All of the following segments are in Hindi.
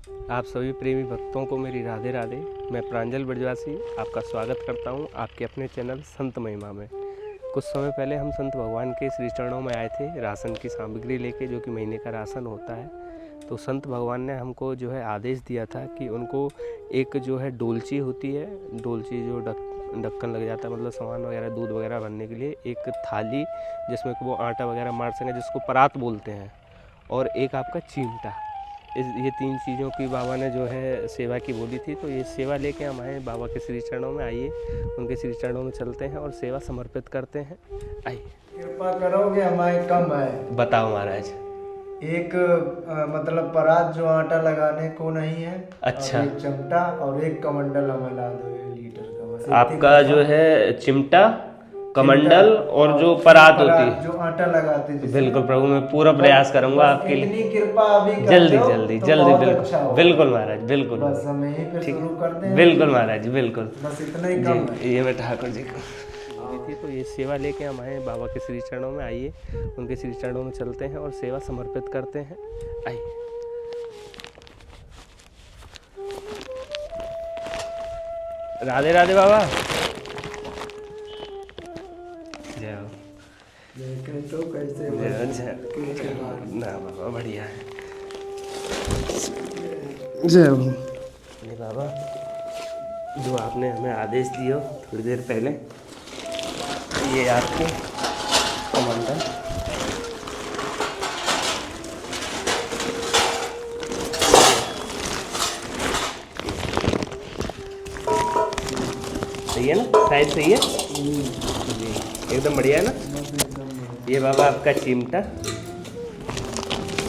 आप सभी प्रेमी भक्तों को मेरी राधे राधे। मैं प्रांजल ब्रजवासी आपका स्वागत करता हूं आपके अपने चैनल संत महिमा में। कुछ समय पहले हम संत भगवान के श्री चरणों में आए थे राशन की सामग्री लेके, जो कि महीने का राशन होता है। तो संत भगवान ने हमको जो है आदेश दिया था कि उनको एक जो है डोलची होती है, डोलची जो ढक्कन लग जाता है, मतलब सामान वगैरह दूध वगैरह भरने के लिए, एक थाली जिसमें वो आटा वगैरह मार सकें, जिसको परात बोलते हैं, और एक आपका चिमटा। ये 3 चीज़ों की बाबा ने जो है सेवा की बोली थी। तो ये सेवा लेके हम आए बाबा के श्री चरणों में। आइए उनके श्री चरणों में चलते हैं और सेवा समर्पित करते हैं। आइए। कृपा करोगे, हमारे कम है। बताओ महाराज। एक मतलब परात जो आटा लगाने को नहीं है। अच्छा। और एक चमटा और एक कमंडल हमें ला दो 1 लीटर का, बस। आपका जो है चिमटा, कमंडल और जो परात होती है, जो आटा लगाते हैं। बिल्कुल प्रभु, मैं पूरा प्रयास करूंगा आपके लिए। इतनी कृपा अभी कर जल्दी दो जल्दी तो जल्दी, बहुत बिल्कुल अच्छा होगा। बिल्कुल महाराज, बिल्कुल। बस हम यहीं पे शुरू करते हैं। बिल्कुल महाराज, बिल्कुल। बस इतना ही कम है। ये मैं ठाकुर जी को थी। तो ये सेवा लेके हम आए बाबा के श्री चरणों में। आइए उनके श्री चरणों में चलते हैं और सेवा समर्पित करते हैं। आइए। राधे राधे बाबा। जय हो। देखें तो कैसे ना बाबा, बढ़िया है। जय हो। नहीं बाबा, जो आपने हमें आदेश दिया थोड़ी देर पहले, ये आपके कमंडल, सही है ना? साइज सही है जी, एकदम बढ़िया है ना? ये बाबा आपका चिमटा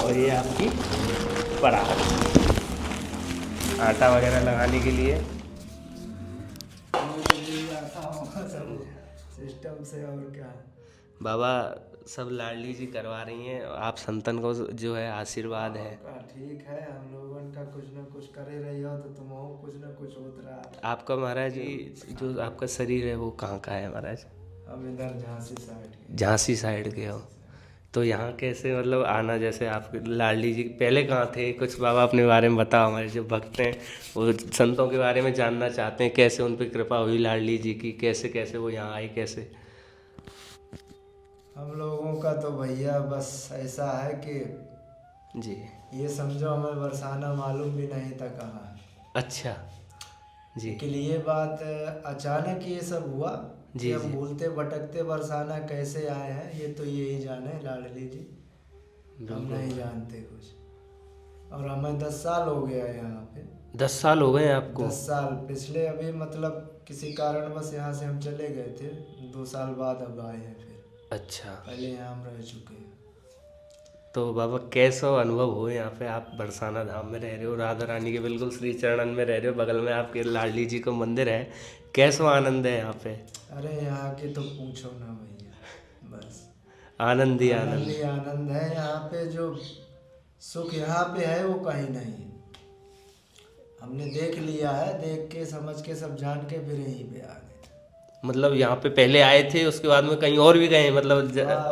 और ये आपकी परात, आटा वगैरह लगाने के लिए सिस्टम से। और क्या बाबा सब लाडली जी करवा रही हैं। आप संतन को जो है आशीर्वाद है। ठीक है, हम लोगों का कुछ न कुछ करे रही हो तो तुम हो कुछ न कुछ होत रहा। आपका महाराज जी जो आपका शरीर है वो कहाँ का है महाराज? हम इधर झांसी साइड के। झांसी साइड के हो? तो यहाँ कैसे मतलब आना, जैसे आप लाडली जी पहले कहाँ थे? कुछ बाबा अपने बारे में बताओ। हमारे जो भक्त हैं वो संतों के बारे में जानना चाहते हैं, कैसे उन पर कृपा हुई लाडली जी की, कैसे कैसे वो यहाँ आए, कैसे? हम लोगों का तो भैया बस ऐसा है कि जी, ये समझो हमें बरसाना मालूम भी नहीं था कहाँ है। अच्छा जी। के लिए बात अचानक ये सब हुआ जी कि हम जी। भूलते भटकते बरसाना कैसे आए हैं, ये तो यही जाने लाडली जी, हम नहीं जानते कुछ। और हमें 10 साल हो गया यहाँ पे। 10 साल हो गए आपको? 10 साल पिछले, अभी मतलब किसी कारण बस यहाँ से हम चले गए थे, 2 साल बाद अब आए हैं फिर। अच्छा। पहले यहाँ हम रह चुके हैं। तो बाबा कैसा अनुभव हो यहाँ पे? आप बरसाना धाम में रह रहे हो, राधा रानी के बिल्कुल श्री चरणन में रह रहे हो, बगल में आपके लाडली जी को मंदिर है, कैसा आनंद है यहाँ पे? अरे यहाँ के तो पूछो ना भैया, बस आनंद ही आनंद आनंद। ही आनंद है। यहाँ पे जो सुख यहाँ पे है वो कहीं नहीं है। हमने देख लिया है, देख के समझ के सब जान के फिर यहीं पे आ गए। मतलब यहाँ पे पहले आए थे, उसके बाद में कहीं और भी गए, मतलब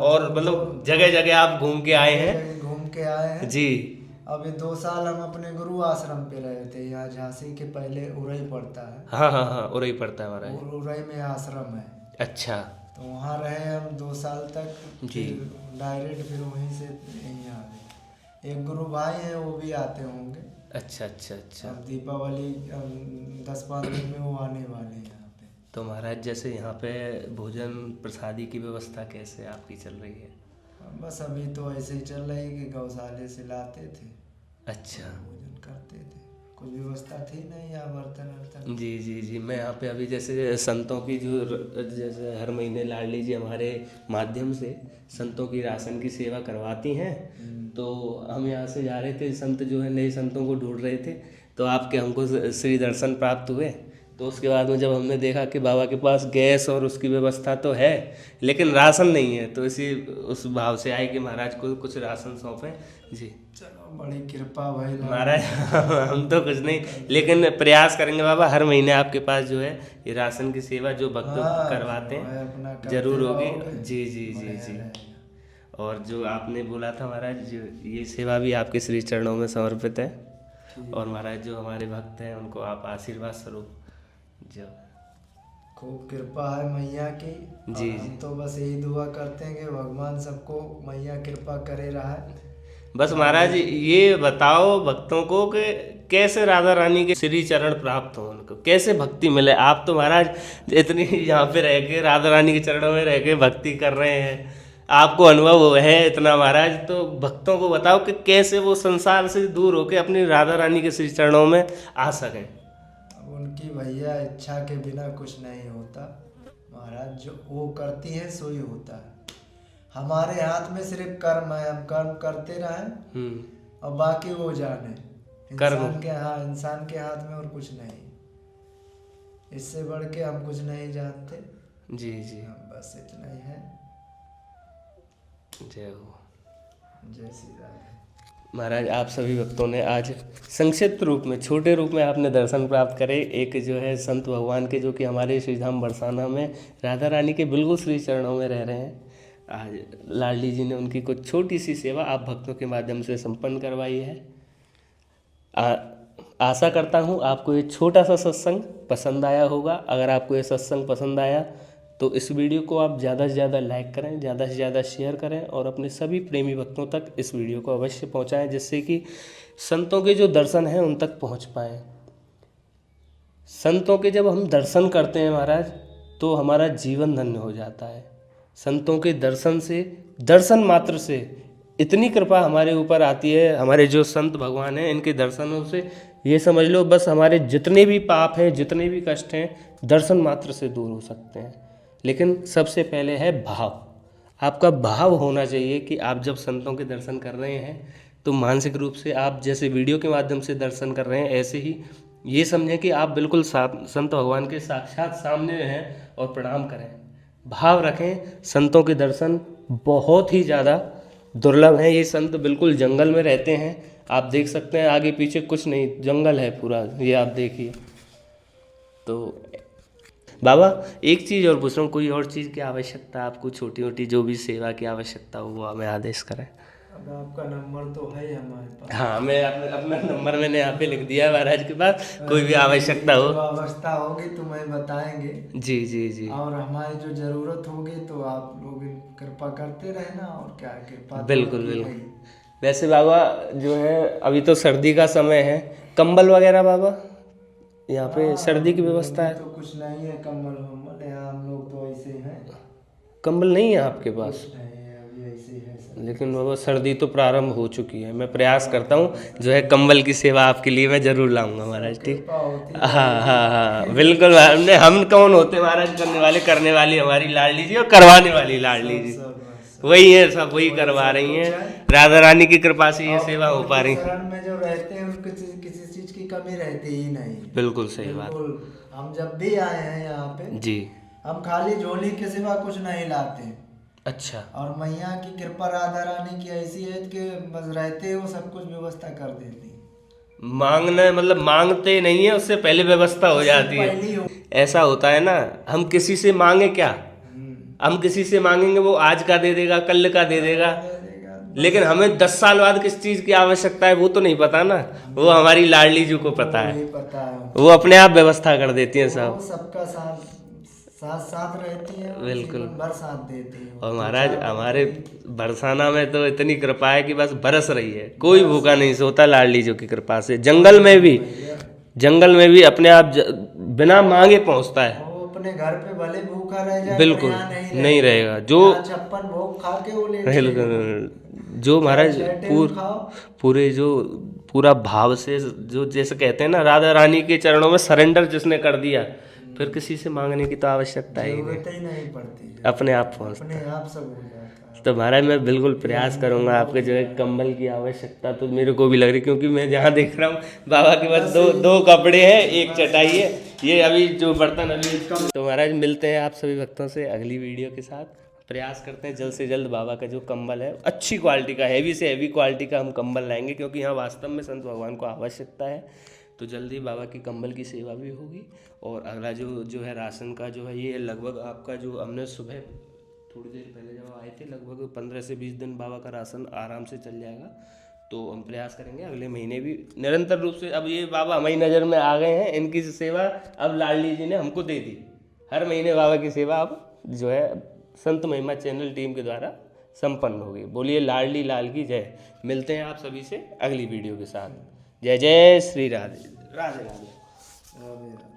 और मतलब जगह जगह आप घूम के आए हैं? घूम के आए हैं जी। अभी 2 साल हम अपने गुरु आश्रम पे रहे थे, यहाँ झांसी के पहले उरई पड़ता है। हाँ हाँ हाँ, उरई पड़ता है महाराज। उरई में आश्रम है। अच्छा तो वहाँ रहे हम 2 साल तक। जी। डायरेक्ट फिर वहीं से यहीं आ गए। एक गुरु भाई हैं, वो भी आते होंगे। अच्छा अच्छा अच्छा। अब दीपावली 10-15 दिन में वो आने वाले हैं यहाँ पे। तो महाराज जैसे यहाँ पे भोजन प्रसादी की व्यवस्था कैसे आपकी चल रही है? बस अभी तो ऐसे ही चल रही कि गौशाले से लाते थे, अच्छा। भोजन करते थे, कोई व्यवस्था थी नहीं यहाँ बर्तन वर्तन। जी जी जी। मैं यहाँ पे अभी जैसे संतों की जो जैसे हर महीने लाडली जी हमारे माध्यम से संतों की राशन की सेवा करवाती हैं। तो हम यहाँ से जा रहे थे, संत जो है नए संतों को ढूंढ रहे थे, तो आपके हमको श्री दर्शन प्राप्त हुए। तो उसके बाद में जब हमने देखा कि बाबा के पास गैस और उसकी व्यवस्था तो है लेकिन राशन नहीं है, तो इसी उस भाव से आए कि महाराज को कुछ राशन सौंपें। जी चलो, बड़ी कृपा भाई महाराज। हम तो कुछ नहीं, लेकिन प्रयास करेंगे बाबा, हर महीने आपके पास जो है ये राशन की सेवा जो भक्त करवाते हैं जरूर होगी। जी जी जी जी। और जो आपने बोला था महाराज, जो ये सेवा भी आपके श्री चरणों में समर्पित है। और महाराज जो हमारे भक्त हैं उनको आप आशीर्वाद स्वरूप जो खूब कृपा है मैया की। जी, और हम तो बस यही दुआ करते हैं कि भगवान सबको मैया कृपा करे रहा है। बस महाराज ये बताओ भक्तों को कि कैसे राधा रानी के श्री चरण प्राप्त हो, उनको कैसे भक्ति मिले। आप तो महाराज इतनी यहाँ पे रह के राधा रानी के चरणों में रह के भक्ति कर रहे हैं, आपको अनुभव है इतना महाराज, तो भक्तों को बताओ कि कैसे वो संसार से दूर होके अपनी राधा रानी के श्री चरणों में आ सकें। अब उनकी भैया इच्छा के बिना कुछ नहीं होता महाराज, जो वो करती है सो ही होता है। हमारे हाथ में सिर्फ कर्म है, हम कर्म करते रहें और बाकी वो जाने। इंसान के हाथ में और कुछ नहीं, इससे बढ़ के हम कुछ नहीं जानते। जी जी, हम बस इतना ही है। जय हो। जय श्री राधे। महाराज आप सभी भक्तों ने आज संक्षिप्त रूप में, छोटे रूप में आपने दर्शन प्राप्त करे एक जो है संत भगवान के, जो कि हमारे श्रीधाम बरसाना में राधा रानी के बिल्कुल श्री चरणों में रह रहे हैं। आज लाडली जी ने उनकी कुछ छोटी सी सेवा आप भक्तों के माध्यम से संपन्न करवाई है। आशा करता हूँ आपको ये छोटा सा सत्संग पसंद आया होगा। अगर आपको ये सत्संग पसंद आया तो इस वीडियो को आप ज़्यादा से ज़्यादा लाइक करें, ज़्यादा से ज़्यादा शेयर करें और अपने सभी प्रेमी भक्तों तक इस वीडियो को अवश्य पहुंचाएं, जिससे कि संतों के जो दर्शन हैं उन तक पहुंच पाएँ। संतों के जब हम दर्शन करते हैं महाराज तो हमारा जीवन धन्य हो जाता है। संतों के दर्शन से, दर्शन मात्र से इतनी कृपा हमारे ऊपर आती है। हमारे जो संत भगवान हैं इनके दर्शनों से ये समझ लो बस हमारे जितने भी पाप हैं, जितने भी कष्ट हैं, दर्शन मात्र से दूर हो सकते हैं। लेकिन सबसे पहले है भाव। आपका भाव होना चाहिए कि आप जब संतों के दर्शन कर रहे हैं तो मानसिक रूप से आप जैसे वीडियो के माध्यम से दर्शन कर रहे हैं, ऐसे ही ये समझें कि आप बिल्कुल संत भगवान के साक्षात सामने हैं और प्रणाम करें। भाव रखें। संतों के दर्शन बहुत ही ज़्यादा दुर्लभ हैं। ये संत बिल्कुल जंगल में रहते हैं, आप देख सकते हैं आगे पीछे कुछ नहीं, जंगल है पूरा, ये आप देखिए। तो बाबा एक चीज़ और पूछ रहा हूँ, कोई और चीज़ की आवश्यकता आपको, छोटी मोटी जो भी सेवा की आवश्यकता हो वो हमें आदेश करें। अब आपका नंबर तो है हमारे पास। हाँ, मैं अपना नंबर मैंने यहाँ पे लिख दिया है महाराज के पास, कोई भी आवश्यकता हो, जो अवस्था होगी तो मैं बताएंगे। जी जी जी, और हमारी जो जरूरत होगी तो आप लोग कृपा करते रहना, और क्या कृपा तो बिल्कुल होती बिल्कुल। है। वैसे बाबा जो है अभी तो सर्दी का समय है, कंबल वगैरह बाबा यहाँ पे सर्दी की व्यवस्था है? तो कुछ नहीं है कंबल वम्बल, यहाँ हम लोग तो ऐसे हैं। कंबल नहीं है आपके पास? कुछ नहीं है, अभी ऐसे ही है सब। लेकिन बाबा सर्दी तो प्रारंभ हो चुकी है, मैं प्रयास करता हूँ जो है कंबल की सेवा आपके लिए मैं जरूर लाऊंगा महाराज। ठीक, कृपा होती है। हाँ हाँ हाँ बिल्कुल। हमने हम कौन होते महाराज करने वाले, करने वाली हमारी लाडली जी और करवाने वाली लाडली जी वही है, सब वही करवा रही हैं। राधा रानी की कृपा से ये सेवा हो पा रही। शरण में जो रहते हैं उनको किसी चीज की कमी रहती ही नहीं। बिल्कुल सही बात। बिल्कुल। हम जब भी आए हैं यहाँ पे जी, हम खाली झोली के सिवा कुछ नहीं लाते। अच्छा, और मैया की कृपा राधा रानी की ऐसी है कि बस रहते हो सब कुछ व्यवस्था कर देती है। मांगना मतलब मांगते नहीं है, उससे पहले व्यवस्था हो जाती है। ऐसा होता है ना, हम किसी से मांगे क्या, हम किसी से मांगेंगे वो आज का दे देगा, कल का दे देगा, लेकिन हमें 10 साल बाद किस चीज की आवश्यकता है वो तो नहीं पता ना, वो हमारी लाडली जी को पता है, वो अपने आप व्यवस्था कर देती है सब, सबका साथ साथ रहती है, बिल्कुल भर साथ देती है। और महाराज हमारे बरसाना में तो इतनी कृपा है कि बस बरस रही है, कोई भूखा नहीं सोता लाडली जी की कृपा से। जंगल में भी अपने आप बिना मांगे पहुंचता है। वो अपने घर पे भले भूखा रह जाए, बिल्कुल नहीं रहेगा। जो 56 भोग खा के वो ले जो महाराज पूरे जो पूरा भाव से, जो जैसे कहते हैं ना राधा रानी के चरणों में सरेंडर जिसने कर दिया, फिर किसी से मांगने की तो आवश्यकता ही नहीं पड़ती, अपने आप पहुंचता, अपने आप सब हो जाता है। तो महाराज मैं बिल्कुल प्रयास करूंगा। आपके जो है कंबल की आवश्यकता तो मेरे को भी लग रही, क्योंकि मैं जहाँ देख रहा हूँ बाबा के पास दो कपड़े हैं, एक चटाई है, ये अभी जो बर्तन अभी। तो महाराज मिलते हैं आप सभी भक्तों से अगली वीडियो के साथ। प्रयास करते हैं जल्द से जल्द बाबा का जो कंबल है अच्छी क्वालिटी का, हैवी से हैवी क्वालिटी का हम कंबल लाएंगे, क्योंकि यहाँ वास्तव में संत भगवान को आवश्यकता है। तो जल्दी बाबा की कंबल की सेवा भी होगी। और अगला जो है राशन का जो है, ये लगभग आपका जो हमने सुबह थोड़ी देर पहले जब आए थे, लगभग 15 से 20 दिन बाबा का राशन आराम से चल जाएगा। तो हम प्रयास करेंगे अगले महीने भी निरंतर रूप से। अब ये बाबा हमारी नज़र में आ गए हैं, इनकी सेवा अब लाडली जी ने हमको दे दी। हर महीने बाबा की सेवा अब जो है संत महिमा चैनल टीम के द्वारा संपन्न होगी। बोलिए लाडली लाल की जय। मिलते हैं आप सभी से अगली वीडियो के साथ। जय जय श्री राधे राधे राधे। राधे राधे।